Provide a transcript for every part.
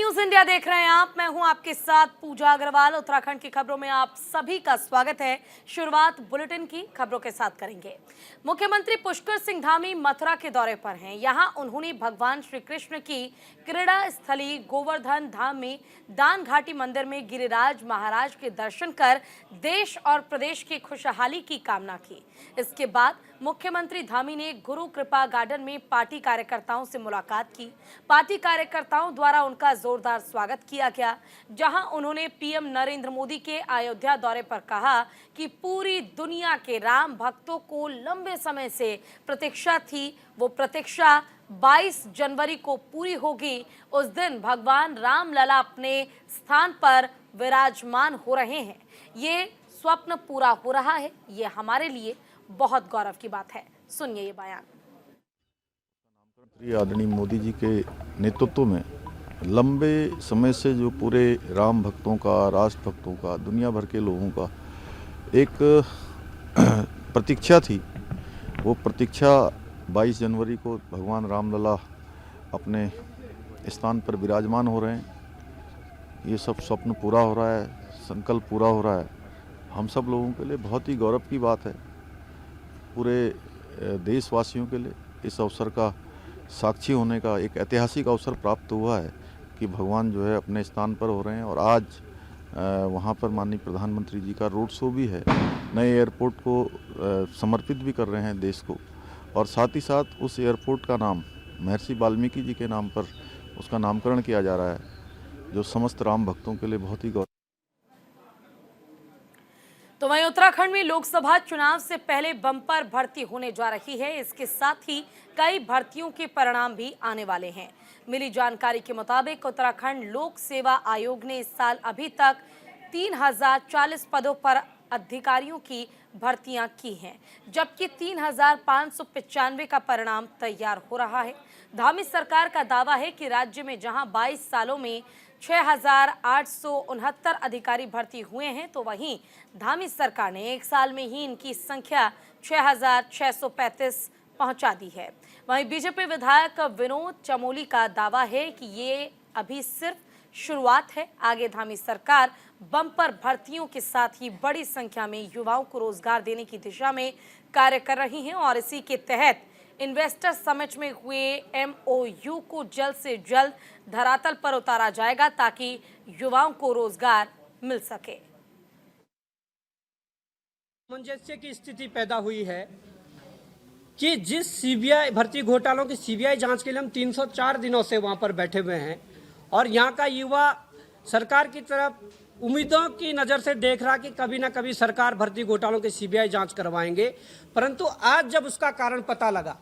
News India देख रहे हैं आप। मैं हूं आपके साथ पूजा अग्रवाल। उत्तराखंड की खबरों में आप सभी का स्वागत है। शुरुआत बुलेटिन की खबरों के साथ करेंगे। मुख्यमंत्री पुष्कर सिंह धामी मथुरा के दौरे पर हैं। यहां उन्होंने भगवान श्री कृष्ण की क्रीड़ा स्थली गोवर्धन धाम में दान घाटी मंदिर में गिरिराज महाराज के दर्शन कर देश और प्रदेश की खुशहाली की कामना की। इसके बाद मुख्यमंत्री धामी ने गुरु कृपा गार्डन में पार्टी कार्यकर्ताओं से मुलाकात की। पार्टी कार्यकर्ताओं द्वारा उनका जोरदार स्वागत किया गया, जहां उन्होंने पीएम नरेंद्र मोदी के अयोध्या दौरे पर कहा कि पूरी दुनिया के राम भक्तों को लंबे समय से प्रतीक्षा थी। वो प्रतीक्षा 22 जनवरी को पूरी होगी। उस दिन भगवान राम लला अपने स्थान पर विराजमान हो रहे हैं। ये स्वप्न पूरा हो रहा है। ये हमारे लिए बहुत गौरव की बात है। सुनिए ये बयान। आदरणीय मोदी जी के नेतृत्व में लंबे समय से जो पूरे राम भक्तों का, राष्ट्र भक्तों का, दुनिया भर के लोगों का एक प्रतीक्षा थी, वो प्रतीक्षा 22 जनवरी को भगवान रामलला अपने स्थान पर विराजमान हो रहे हैं। ये सब स्वप्न पूरा हो रहा है, संकल्प पूरा हो रहा है। हम सब लोगों के लिए बहुत ही गौरव की बात है। पूरे देशवासियों के लिए इस अवसर का साक्षी होने का एक ऐतिहासिक अवसर प्राप्त हुआ है कि भगवान जो है अपने स्थान पर हो रहे हैं। और आज वहाँ पर माननीय प्रधानमंत्री जी का रोड शो भी है, नए एयरपोर्ट को समर्पित भी कर रहे हैं देश को। और साथ ही साथ उस एयरपोर्ट का नाम महर्षि वाल्मीकि जी के नाम पर उसका नामकरण किया जा रहा है, जो समस्त राम भक्तों के लिए बहुत ही गौरव। तो वहीं उत्तराखंड में लोकसभा चुनाव से पहले बम्पर भर्ती होने जा रही है। इसके साथ ही कई भर्तियों के परिणाम भी आने वाले हैं। मिली जानकारी के मुताबिक उत्तराखंड लोक सेवा आयोग ने इस साल अभी तक 3040 पदों पर अधिकारियों की भर्तियां की हैं, जबकि 3595 का परिणाम तैयार हो रहा है। धामी सरकार का दावा है कि राज्य में जहां 22 सालों में 6869 अधिकारी भर्ती हुए हैं, तो वहीं धामी सरकार ने एक साल में ही इनकी संख्या 6635 पहुंचा दी है। वहीं बीजेपी विधायक विनोद चमोली का दावा है कि ये अभी सिर्फ शुरुआत है। आगे धामी सरकार बम्पर भर्तियों के साथ ही बड़ी संख्या में युवाओं को रोजगार देने की दिशा में कार्य कर रही है और इसी के तहत इन्वेस्टर समिट में हुए MOU को जल्द से जल्द धरातल पर उतारा जाएगा ताकि युवाओं को रोजगार मिल सके। सामंजस्य की स्थिति पैदा हुई है कि जिस सीबीआई भर्ती घोटालों की सीबीआई जांच के लिए हम 304 दिनों से वहां पर बैठे हुए हैं और यहाँ का युवा सरकार की तरफ उम्मीदों की नज़र से देख रहा कि कभी ना कभी सरकार भर्ती घोटालों की सीबीआई जांच करवाएंगे, परंतु आज जब उसका कारण पता लगा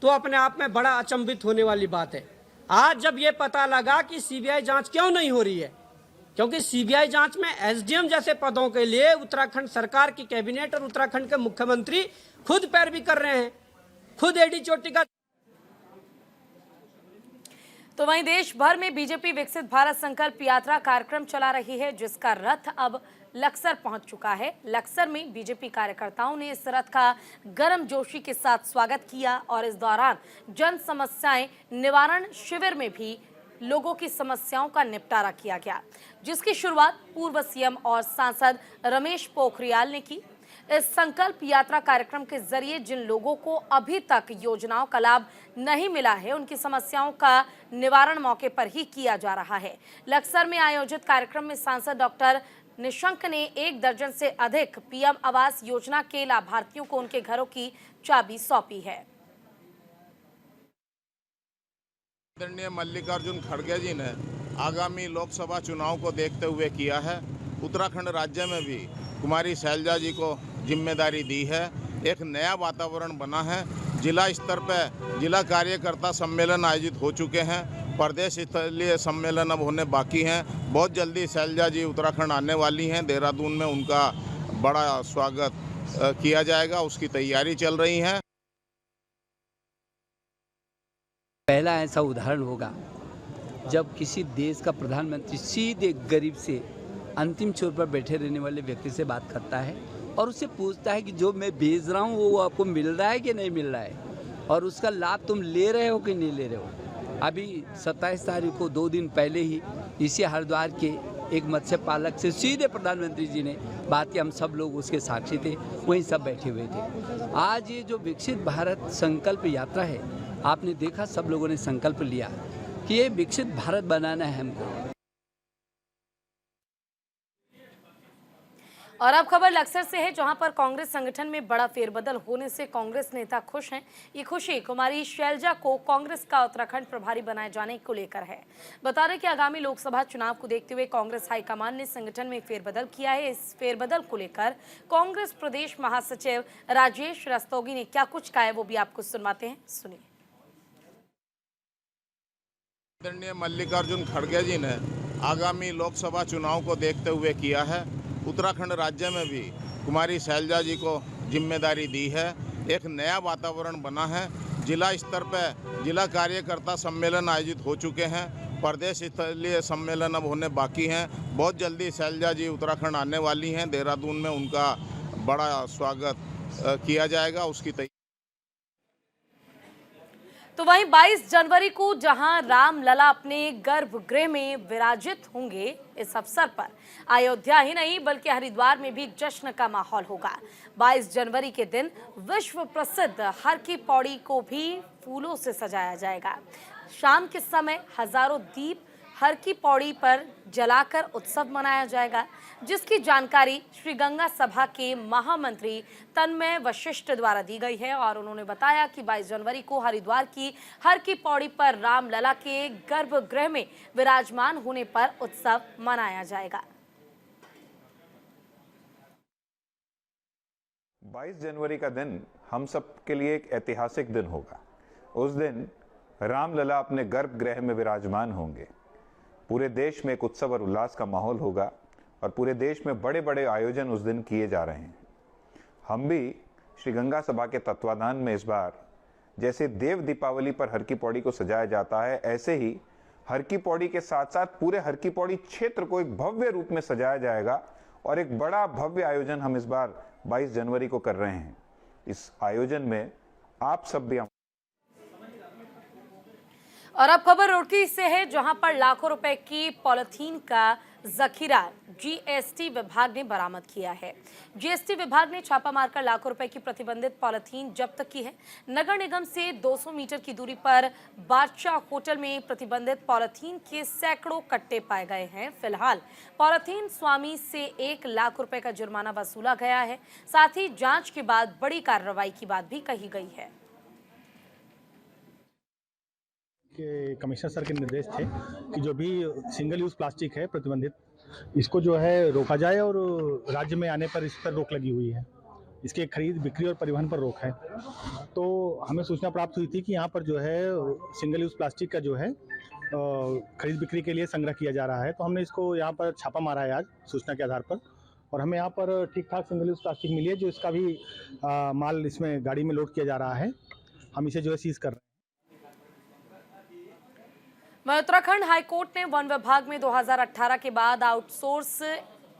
तो अपने आप में बड़ा अचंभित होने वाली बात है। आज जब ये पता लगा कि सीबीआई जांच क्यों नहीं हो रही है, क्योंकि सीबीआई जांच में एसडीएम जैसे पदों के लिए उत्तराखंड सरकार की कैबिनेट और उत्तराखंड के मुख्यमंत्री खुद पैरवी कर रहे हैं, खुद एडी चोटी का। तो वहीं देश भर में बीजेपी विकसित भारत संकल्प यात्रा कार्यक्रम चला रही है, जिसका रथ अब लक्सर पहुंच चुका है। लक्सर में बीजेपी कार्यकर्ताओं ने इस रथ का गर्मजोशी के साथ स्वागत किया और इस दौरान जन समस्याएं निवारण शिविर में भी लोगों की समस्याओं का निपटारा किया गया, जिसकी शुरुआत पूर्व सीएम और सांसद रमेश पोखरियाल ने की। इस संकल्प यात्रा कार्यक्रम के जरिए जिन लोगों को अभी तक योजनाओं का लाभ नहीं मिला है, उनकी समस्याओं का निवारण मौके पर ही किया जा रहा है। लक्सर में आयोजित कार्यक्रम में सांसद डॉक्टर निशंक ने 1 दर्जन से अधिक पीएम आवास योजना के लाभार्थियों को उनके घरों की चाबी सौंपी है। आदरणीय मल्लिकार्जुन खड़गे जी ने आगामी लोकसभा चुनाव को देखते हुए किया है। उत्तराखंड राज्य में भी कुमारी शैलजा जी को जिम्मेदारी दी है। एक नया वातावरण बना है। जिला स्तर पर जिला कार्यकर्ता सम्मेलन आयोजित हो चुके हैं। प्रदेश स्तरीय सम्मेलन अब होने बाकी हैं। बहुत जल्दी शैलजा जी उत्तराखंड आने वाली हैं। देहरादून में उनका बड़ा स्वागत किया जाएगा, उसकी तैयारी चल रही है। पहला ऐसा उदाहरण होगा जब किसी देश का प्रधानमंत्री सीधे गरीब से अंतिम छोर पर बैठे रहने वाले व्यक्ति से बात करता है और उससे पूछता है कि जो मैं भेज रहा हूँ वो आपको मिल रहा है कि नहीं मिल रहा है और उसका लाभ तुम ले रहे हो कि नहीं ले रहे हो। अभी 27 तारीख को 2 दिन पहले ही इसी हरिद्वार के एक मत्स्य पालक से सीधे प्रधानमंत्री जी ने बात की, हम सब लोग उसके साक्षी थे, वहीं सब बैठे हुए थे। आज ये जो विकसित भारत संकल्प यात्रा है, आपने देखा सब लोगों ने संकल्प लिया कि ये विकसित भारत बनाना है हमको। और अब खबर लक्सर से है, जहां पर कांग्रेस संगठन में बड़ा फेरबदल होने से कांग्रेस नेता खुश हैं। ये खुशी कुमारी शैलजा को कांग्रेस का उत्तराखंड प्रभारी बनाए जाने को लेकर है। बता दें कि आगामी लोकसभा चुनाव को देखते हुए कांग्रेस हाईकमान ने संगठन में फेरबदल किया है। इस फेरबदल को लेकर कांग्रेस प्रदेश महासचिव राजेश रस्तोगी ने क्या कुछ कहा है, वो भी आपको सुनवाते हैं, सुनिए। आदरणीय मल्लिकार्जुन खड़गे जी ने आगामी लोकसभा चुनाव को देखते हुए किया है। उत्तराखंड राज्य में भी कुमारी शैलजा जी को जिम्मेदारी दी है। एक नया वातावरण बना है। जिला स्तर पर जिला कार्यकर्ता सम्मेलन आयोजित हो चुके हैं। प्रदेश स्तरीय सम्मेलन अब होने बाकी हैं। बहुत जल्दी शैलजा जी उत्तराखंड आने वाली हैं। देहरादून में उनका बड़ा स्वागत किया जाएगा, उसकी तैयारी। तो वहीं 22 जनवरी को जहां रामलला अपने गर्भगृह में विराजित होंगे, इस अवसर पर अयोध्या ही नहीं बल्कि हरिद्वार में भी जश्न का माहौल होगा। 22 जनवरी के दिन विश्व प्रसिद्ध हर की पौड़ी को भी फूलों से सजाया जाएगा। शाम के समय हजारों दीप हर की पौड़ी पर जलाकर उत्सव मनाया जाएगा, जिसकी जानकारी श्री गंगा सभा के महामंत्री तन्मय वशिष्ठ द्वारा दी गई है। और उन्होंने बताया कि 22 जनवरी को हरिद्वार की हर की पौड़ी पर रामलला के गर्भगृह में विराजमान होने पर उत्सव मनाया जाएगा। 22 जनवरी का दिन हम सब के लिए एक ऐतिहासिक दिन होगा। उस दिन रामलला अपने गर्भगृह में विराजमान होंगे। पूरे देश में एक उत्सव और उल्लास का माहौल होगा और पूरे देश में बड़े बड़े आयोजन उस दिन किए जा रहे हैं। हम भी श्री गंगा सभा के तत्वाधान में इस बार जैसे देव दीपावली पर हर की पौड़ी को सजाया जाता है, ऐसे ही हर की पौड़ी के साथ साथ पूरे हर की पौड़ी क्षेत्र को एक भव्य रूप में सजाया जाएगा और एक बड़ा भव्य आयोजन हम इस बार 22 जनवरी को कर रहे हैं। इस आयोजन में आप सब भी। और अब खबर रुड़की से है, जहां पर लाखों रुपए की पॉलिथीन का जखीरा जीएसटी विभाग ने बरामद किया है। जीएसटी विभाग ने छापा मारकर लाखों रुपए की प्रतिबंधित पॉलिथीन जब्त की है। नगर निगम से 200 मीटर की दूरी पर बादशाह होटल में प्रतिबंधित पॉलिथीन के सैकड़ों कट्टे पाए गए हैं। फिलहाल पॉलिथीन स्वामी से 1 लाख रुपए का जुर्माना वसूला गया है। साथ ही जांच के बाद बड़ी कार्रवाई की बात भी कही गई है। के कमिश्नर सर के निर्देश थे कि जो भी सिंगल यूज़ प्लास्टिक है प्रतिबंधित, इसको जो है रोका जाए और राज्य में आने पर इस पर रोक लगी हुई है। इसके खरीद, बिक्री और परिवहन पर रोक है। तो हमें सूचना प्राप्त हुई थी कि यहाँ पर जो है सिंगल यूज़ प्लास्टिक का जो है खरीद बिक्री के लिए संग्रह किया जा रहा है। तो हमने इसको यहाँ पर छापा मारा है आज सूचना के आधार पर, और हमें यहाँ पर ठीक ठाक सिंगल यूज़ प्लास्टिक मिली है, जो इसका भी माल इसमें गाड़ी में लोड किया जा रहा है। हम इसे जो है सीज कर रहे हैं। उत्तराखंड हाईकोर्ट ने वन विभाग में 2018 के बाद आउटसोर्स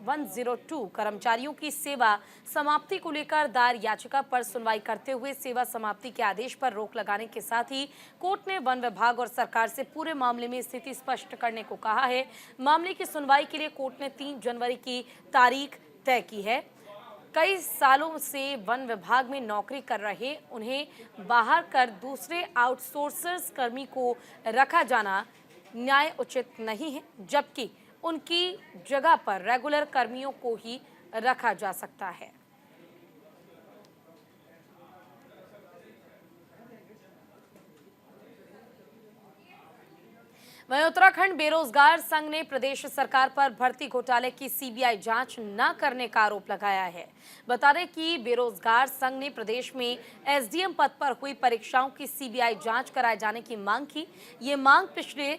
102 कर्मचारियों की सेवा समाप्ति को लेकर दायर याचिका पर सुनवाई करते हुए सेवा समाप्ति के आदेश पर रोक लगाने के साथ ही कोर्ट ने वन विभाग और सरकार से पूरे मामले में स्थिति स्पष्ट करने को कहा है। मामले की सुनवाई के लिए कोर्ट ने 3 जनवरी की तारीख तय की है। कई सालों से वन विभाग में नौकरी कर रहे उन्हें बाहर कर दूसरे आउटसोर्सर्स कर्मी को रखा जाना न्याय उचित नहीं है, जबकि उनकी जगह पर रेगुलर कर्मियों को ही रखा जा सकता है। वहीं उत्तराखंड बेरोजगार संघ ने प्रदेश सरकार पर भर्ती घोटाले की सीबीआई जांच न करने का आरोप लगाया है। बता दें कि बेरोजगार संघ ने प्रदेश में एसडीएम पद पर हुई परीक्षाओं की सीबीआई जांच कराए जाने की मांग की। ये मांग पिछले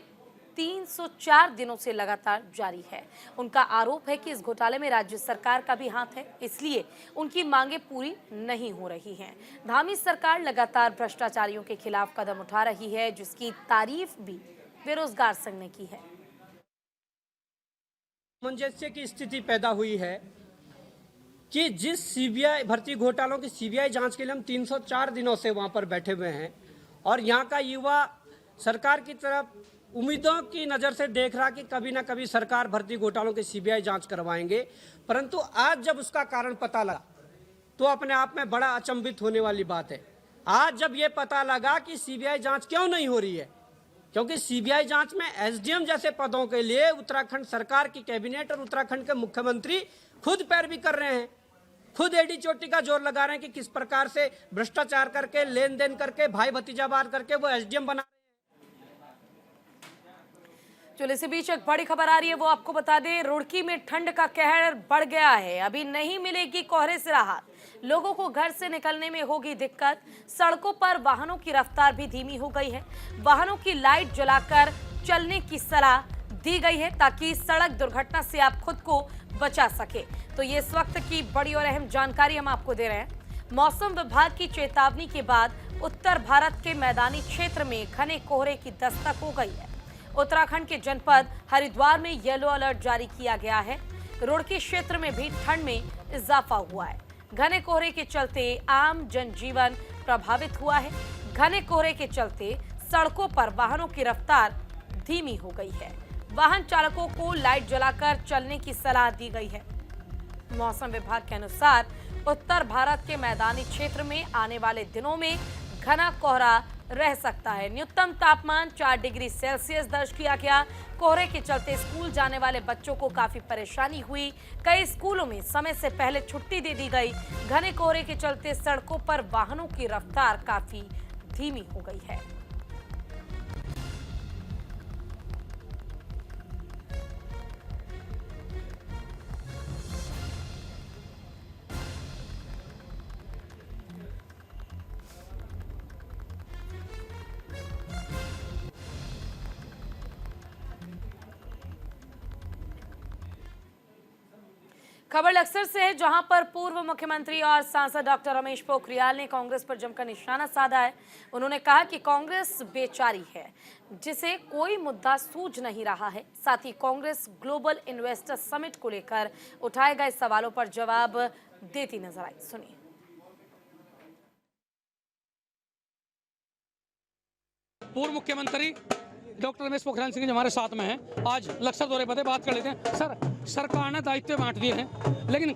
304 दिनों से लगातार जारी है। उनका आरोप है कि इस घोटाले में राज्य सरकार का भी हाथ है, इसलिए उनकी मांगे पूरी नहीं हो रही हैं। धामी सरकार लगातार भ्रष्टाचारियों के खिलाफ कदम उठा रही है, जिसकी तारीफ भी बेरोजगार संघ ने की है। सामंजस्य की स्थिति पैदा हुई है कि जिस सीबीआई भर्ती घोटालों की सीबीआई जांच के लिए हम 304 दिनों से वहां पर बैठे हुए हैं और यहाँ का युवा सरकार की तरफ उम्मीदों की नज़र से देख रहा कि कभी ना कभी सरकार भर्ती घोटालों की सीबीआई जांच करवाएंगे, परंतु आज जब उसका कारण पता लगा तो अपने आप में बड़ा अचंभित होने वाली बात है। आज जब ये पता लगा कि सीबीआई जांच क्यों नहीं हो रही है, क्योंकि सीबीआई जांच में एसडीएम जैसे पदों के लिए उत्तराखंड सरकार की कैबिनेट और उत्तराखंड के मुख्यमंत्री खुद पैरवी कर रहे हैं, खुद एडी चोटी का जोर लगा रहे हैं कि किस प्रकार से भ्रष्टाचार करके, लेन देन करके, भाई भतीजावाद करके वो एसडीएम बना। चलो इसी बीच एक बड़ी खबर आ रही है, वो आपको बता दें। रुड़की में ठंड का कहर बढ़ गया है। अभी नहीं मिलेगी कोहरे से राहत, लोगों को घर से निकलने में होगी दिक्कत। सड़कों पर वाहनों की रफ्तार भी धीमी हो गई है। वाहनों की लाइट जलाकर चलने की सलाह दी गई है ताकि सड़क दुर्घटना से आप खुद को बचा सके। तो ये इस वक्त की बड़ी और अहम जानकारी हम आपको दे रहे हैं। मौसम विभाग की चेतावनी के बाद उत्तर भारत के मैदानी क्षेत्र में घने कोहरे की दस्तक हो गई है। उत्तराखंड के जनपद हरिद्वार में येलो अलर्ट जारी किया गया है। रुड़की क्षेत्र में भी ठंड में इजाफा हुआ है। घने कोहरे के चलते आम जनजीवन प्रभावित हुआ है। घने कोहरे के चलते सड़कों पर वाहनों की रफ्तार धीमी हो गई है। वाहन चालकों को लाइट जलाकर चलने की सलाह दी गई है। मौसम विभाग के अनुसार उत्तर भारत के मैदानी क्षेत्र में आने वाले दिनों में घना कोहरा रह सकता है। न्यूनतम तापमान 4 डिग्री सेल्सियस दर्ज किया गया। कोहरे के चलते स्कूल जाने वाले बच्चों को काफी परेशानी हुई। कई स्कूलों में समय से पहले छुट्टी दे दी गई। घने कोहरे के चलते सड़कों पर वाहनों की रफ्तार काफी धीमी हो गई है। खबर लक्सर से है, जहां पर पूर्व मुख्यमंत्री और सांसद डॉक्टर रमेश पोखरियाल ने कांग्रेस पर जमकर निशाना साधा है। उन्होंने कहा कि कांग्रेस बेचारी है, जिसे कोई मुद्दा सूझ नहीं रहा है। साथ ही कांग्रेस ग्लोबल इन्वेस्टर समिट को लेकर उठाए गए सवालों पर जवाब देती नजर आई। सुनिए। पूर्व मुख्यमंत्री डॉक्टर रमेश पोखरियाल सिंह जी हमारे साथ में हैं। आज लक्सर दौरे पर बात कर लेते हैं। सर, सरकार ने दायित्व बांट दिए हैं, लेकिन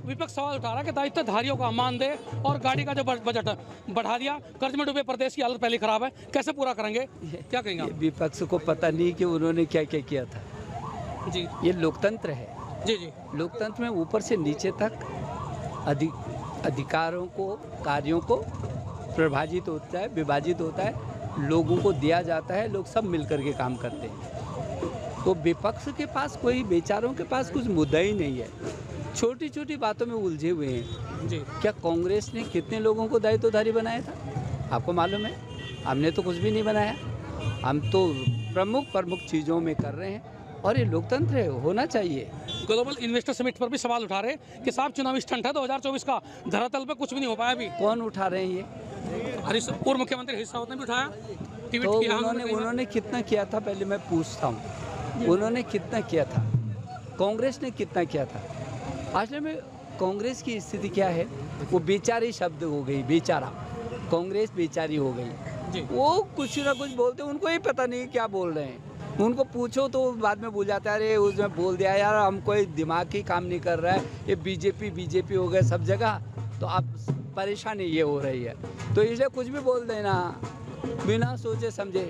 विपक्ष सवाल उठा रहा है कि दायित्वधारियों का मान दे और गाड़ी का जो बजट बढ़ा दिया। कर्ज में डूबे प्रदेश की हालत पहले खराब है, कैसे पूरा करेंगे, क्या कहेंगे? विपक्ष को पता नहीं कि उन्होंने क्या क्या किया था। जी, ये लोकतंत्र है। जी जी, लोकतंत्र में ऊपर से नीचे तक अधिकारों को, कार्यों को प्रभाजित होता है, विभाजित होता है, लोगों को दिया जाता है, लोग सब मिलकर के काम करते हैं। तो विपक्ष के पास, कोई बेचारों के पास कुछ मुद्दा ही नहीं है। छोटी छोटी बातों में उलझे हुए हैं। जी, क्या कांग्रेस ने कितने लोगों को दायित्वधारी बनाया था आपको मालूम है? हमने तो कुछ भी नहीं बनाया। हम तो प्रमुख चीज़ों में कर रहे हैं और ये लोकतंत्र है, होना चाहिए। ग्लोबल इन्वेस्टर समिट पर भी सवाल उठा रहे कि साहब चुनावी स्टंट है 2024 का, धरातल पे कुछ भी नहीं हो पाया अभी। कौन उठा रहे हैं ये? पूर्व मुख्यमंत्री हरीश रावत ने भी उठाया, ट्वीट तो किया। उन्होंने कितना किया था, पहले मैं पूछता हूँ, उन्होंने कितना किया था? कांग्रेस ने कितना किया था? असल में कांग्रेस की स्थिति क्या है? वो बेचारी शब्द हो गई, बेचारा। कांग्रेस बेचारी हो गई। वो कुछ ना कुछ बोलते, उनको ही पता नहीं क्या बोल रहे हैं। उनको पूछो तो बाद में भूल जाता है, अरे उसमें बोल दिया यार, हम कोई दिमाग ही काम नहीं कर रहा है, ये बीजेपी हो गए सब जगह, तो अब परेशानी ये हो रही है। तो इसलिए कुछ भी बोल देना बिना सोचे समझे।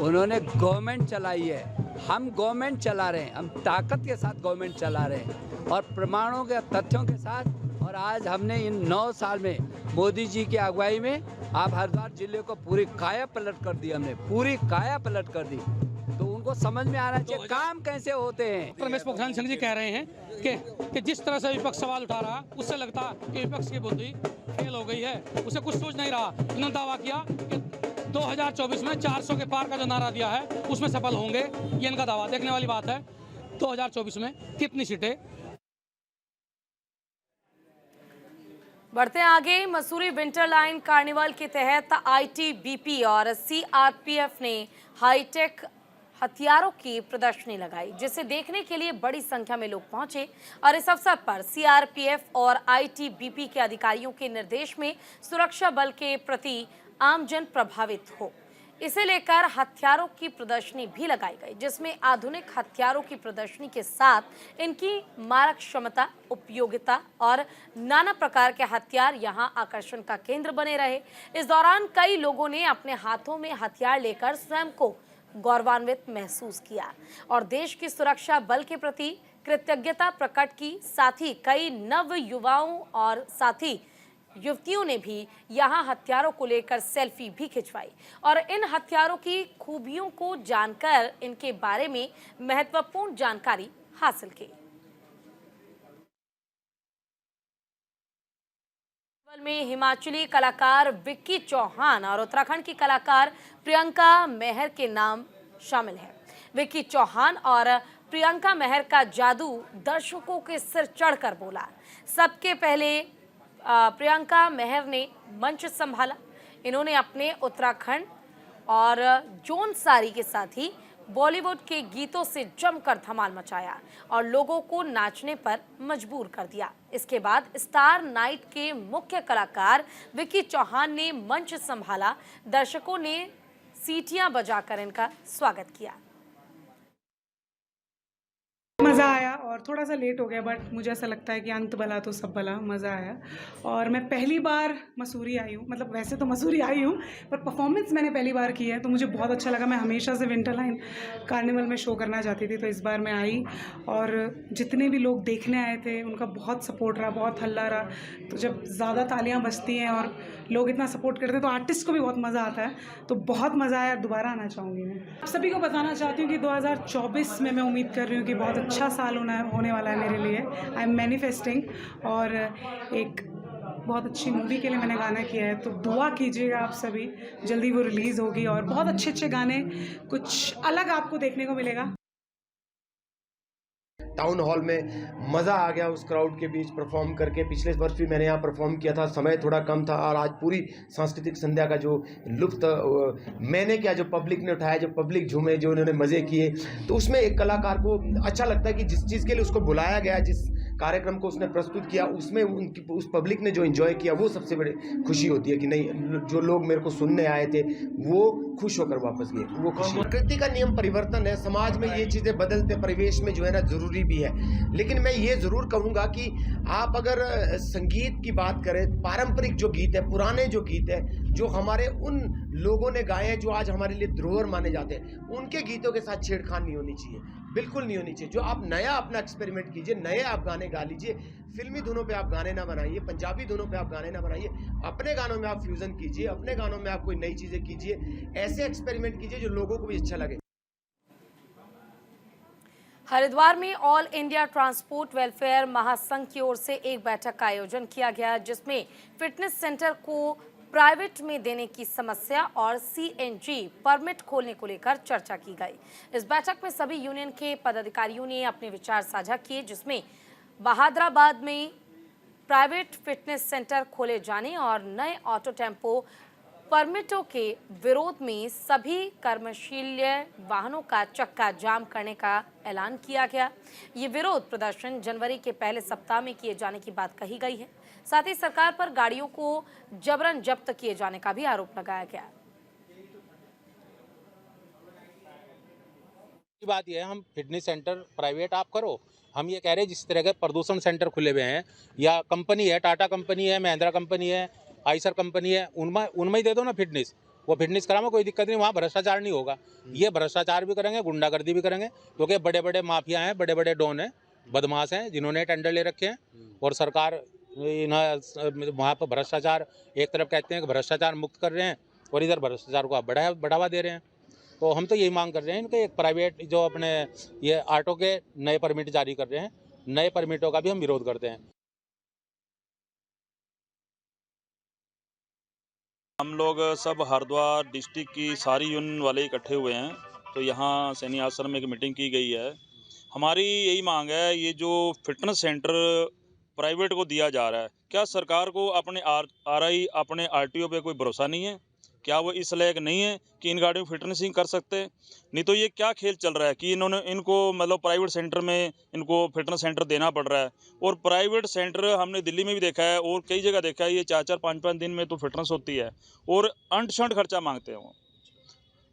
उन्होंने गवर्नमेंट चलाई है, हम गवर्नमेंट चला रहे हैं, हम ताकत के साथ गवर्नमेंट चला रहे हैं और प्रमाणों के, तथ्यों के साथ। और आज हमने इन 9 साल में मोदी जी की अगुवाई में आप हरिद्वार जिले को पूरी काया पलट कर दी, हमने पूरी काया पलट कर दी। तो उनको समझ में आना चाहिए काम कैसे होते हैं। रमेश पोखरियाल सिंह जी कह रहे हैं कि जिस तरह से विपक्ष सवाल उठा रहा, उससे लगता कि विपक्ष की बुद्धि फेल हो गई है, उसे कुछ सूझ नहीं रहा। इन्होंने दावा किया कि 2024 में 400 के पार का जो नारा दिया है उसमें सफल होंगे, ये इनका दावा। देखने वाली बात है 2024 में कितनी सीटें। बढ़ते हैं आगे। मसूरी विंटर लाइन कार्निवल के तहत आईटीबीपी और सीआरपीएफ ने हाईटेक हथियारों की प्रदर्शनी लगाई, जिसे देखने के लिए बड़ी संख्या में लोग पहुंचे। और इस अवसर पर सीआरपीएफ और आईटीबीपी के अधिकारियों के निर्देश में सुरक्षा बल के प्रति आमजन प्रभावित हो। इसे लेकर हथियारों की प्रदर्शनी भी लगाई गई, जिसमें आधुनिक हथियारों की प्रदर्शनी के साथ इनकी मारक क्षमता, उपयोगिता और नाना प्रकार के हथियार यहां आकर्षण का केंद्र बने रहे। इस दौरान कई लोगों ने अपने हाथों में हथियार लेकर स्वयं को गौरवान्वित महसूस किया और देश की सुरक्षा बल के प्रति कृतज्ञता प्रकट की। साथ ही कई नव युवाओं और साथी युवतियों ने भी यहां हथियारों को लेकर सेल्फी भी खिंचवाई और इन हथियारों की खूबियों को जानकर इनके बारे में महत्वपूर्ण जानकारी हासिल की। में हिमाचली कलाकार विक्की चौहान और उत्तराखंड की कलाकार प्रियंका मेहर के नाम शामिल है। विक्की चौहान और प्रियंका मेहर का जादू दर्शकों के सिर चढ़कर बोला। सबके पहले प्रियंका मेहर ने मंच संभाला। इन्होंने अपने उत्तराखंड और जौनसारी के साथ ही बॉलीवुड के गीतों से जमकर धमाल मचाया और लोगों को नाचने पर मजबूर कर दिया। इसके बाद स्टार नाइट के मुख्य कलाकार विक्की चौहान ने मंच संभाला। दर्शकों ने सीटियां बजाकर इनका स्वागत किया। मज़ा आया और थोड़ा सा लेट हो गया, बट मुझे ऐसा लगता है कि अंत भला तो सब भला। मज़ा आया और मैं पहली बार मसूरी आई हूँ, मतलब वैसे तो मसूरी आई हूँ पर परफॉर्मेंस मैंने पहली बार की है, तो मुझे बहुत अच्छा लगा। मैं हमेशा से विंटरलाइन कार्निवल में शो करना चाहती थी, तो इस बार मैं आई और जितने भी लोग देखने आए थे उनका बहुत सपोर्ट रहा, बहुत हल्ला रहा। तो जब ज़्यादा तालियाँ बजती हैं और लोग इतना सपोर्ट करते हैं तो आर्टिस्ट को भी बहुत मज़ा आता है। तो बहुत मज़ा आया, दोबारा आना चाहूँगी। मैं आप सभी को बताना चाहती हूँ कि 2024 में मैं उम्मीद कर रही हूँ कि बहुत अच्छा साल होने वाला है मेरे लिए। आई एम मैनिफेस्टिंग और एक बहुत अच्छी मूवी के लिए मैंने गाना किया है, तो दुआ कीजिएगा आप सभी। जल्दी वो रिलीज़ होगी और बहुत अच्छे अच्छे गाने, कुछ अलग आपको देखने को मिलेगा। टाउन हॉल में मज़ा आ गया उस क्राउड के बीच परफॉर्म करके। पिछले वर्ष भी मैंने यहाँ परफॉर्म किया था, समय थोड़ा कम था और आज पूरी सांस्कृतिक संध्या का जो लुत्फ मैंने क्या, जो पब्लिक ने उठाया, जो पब्लिक झूमे, जो उन्होंने मज़े किए, तो उसमें एक कलाकार को अच्छा लगता है कि जिस चीज़ के लिए उसको बुलाया गया, जिस कार्यक्रम को उसने प्रस्तुत किया, उसमें उनकी उस पब्लिक ने जो एंजॉय किया, वो सबसे बड़ी खुशी होती है कि नहीं, जो लोग मेरे को सुनने आए थे वो खुश होकर वापस गए, वो खुशी। प्रकृति का नियम परिवर्तन है, समाज में ये चीज़ें बदलते, परिवेश में जो है ना ज़रूरी भी है। लेकिन मैं ये ज़रूर कहूँगा कि आप अगर संगीत की बात करें, पारंपरिक जो गीत है, पुराने जो गीत है, जो हमारे उन लोगों ने गाए हैं जो आज हमारे लिए धरोहर माने जाते हैं, उनके गीतों के साथ छेड़खानी नहीं होनी चाहिए, बिल्कुल नहीं होनी चाहिए। जो आप नया अपना एक्सपेरिमेंट कीजिए, नए आप गाने गा लीजिए, फिल्मी धुनों पे आप गाने ना बनाइए, पंजाबी धुनों पे आप गाने ना बनाइए, अपने गानों में आप फ्यूजन कीजिए, अपने गानों में आप कोई नई चीज़ें कीजिए, ऐसे एक्सपेरिमेंट कीजिए जो लोगों को भी अच्छा लगे। हरिद्वार में ऑल इंडिया ट्रांसपोर्ट वेलफेयर महासंघ की ओर से एक बैठक का आयोजन किया गया, जिसमें फिटनेस सेंटर को प्राइवेट में देने की समस्या और सीएनजी परमिट खोलने को लेकर चर्चा की गई। इस बैठक में सभी यूनियन के पदाधिकारियों ने अपने विचार साझा किए, जिसमें बहादुराबाद में प्राइवेट फिटनेस सेंटर खोले जाने और नए ऑटो टेम्पो परमिटों के विरोध में सभी कर्मशील वाहनों का चक्का जाम करने का ऐलान किया गया। ये विरोध प्रदर्शन जनवरी के पहले सप्ताह में किए जाने की बात कही गई है। साथ ही सरकार पर गाड़ियों को जबरन जब्त किए जाने का भी आरोप लगाया गया। बात यह है, हम फिटनेस सेंटर प्राइवेट आप करो, हम ये कह रहे हैं जिस तरह के प्रदूषण सेंटर खुले हुए हैं, या कंपनी है, टाटा कंपनी है, महिंद्रा कंपनी है, आइसर कंपनी है, उनमें ही दे दो ना फिटनेस, वो फिटनेस कराओ, कोई दिक्कत नहीं, वहाँ भ्रष्टाचार नहीं होगा। ये भ्रष्टाचार भी करेंगे, गुंडागर्दी भी करेंगे, क्योंकि बड़े बड़े माफिया हैं, बड़े बड़े डॉन हैं, बदमाश हैं, जिन्होंने टेंडर ले रखे हैं और सरकार वहाँ पर भ्रष्टाचार, एक तरफ कहते हैं कि भ्रष्टाचार मुक्त कर रहे हैं और इधर भ्रष्टाचार को आप बढ़ावा दे रहे हैं। तो हम तो यही मांग कर रहे हैं कि एक प्राइवेट जो अपने ये ऑटो के नए परमिट जारी कर रहे हैं, नए परमिटों का भी हम विरोध करते हैं। हम लोग सब हरिद्वार डिस्ट्रिक्ट की सारी यूनियन वाले इकट्ठे हुए हैं, तो यहाँ सैनी आश्रम में एक मीटिंग की गई है। हमारी यही मांग है, ये जो फिटनेस सेंटर प्राइवेट को दिया जा रहा है, क्या सरकार को अपने आरआई, अपने आरटीओ पे कोई भरोसा नहीं है? क्या वो इस लायक नहीं है कि इन गाड़ियों की फिटनेसिंग कर सकते? नहीं तो ये क्या खेल चल रहा है कि इनको मतलब प्राइवेट सेंटर में इनको फिटनेस सेंटर देना पड़ रहा है। और प्राइवेट सेंटर हमने दिल्ली में भी देखा है और कई जगह देखा है, ये 4-4, 5-5 दिन में तो फिटनेस होती है और अंट शंट खर्चा मांगते हैं वो।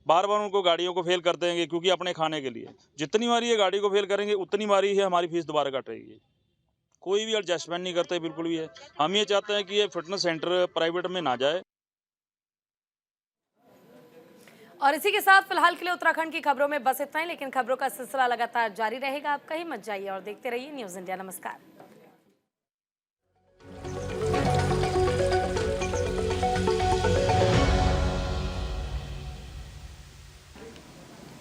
बार बार उनको गाड़ियों को फेल कर देंगे क्योंकि अपने खाने के लिए। जितनी बारी ये गाड़ी को फेल करेंगे उतनी बारी ही हमारी फीस दोबारा कटेगी। कोई भी एडजस्टमेंट नहीं करते बिल्कुल भी है। हम ये चाहते हैं कि ये फिटनेस सेंटर प्राइवेट में ना जाए। और इसी के साथ फिलहाल के लिए उत्तराखंड की खबरों में बस इतना ही, लेकिन खबरों का सिलसिला लगातार जारी रहेगा। आप कहीं मत जाइए और देखते रहिए न्यूज़ इंडिया। नमस्कार।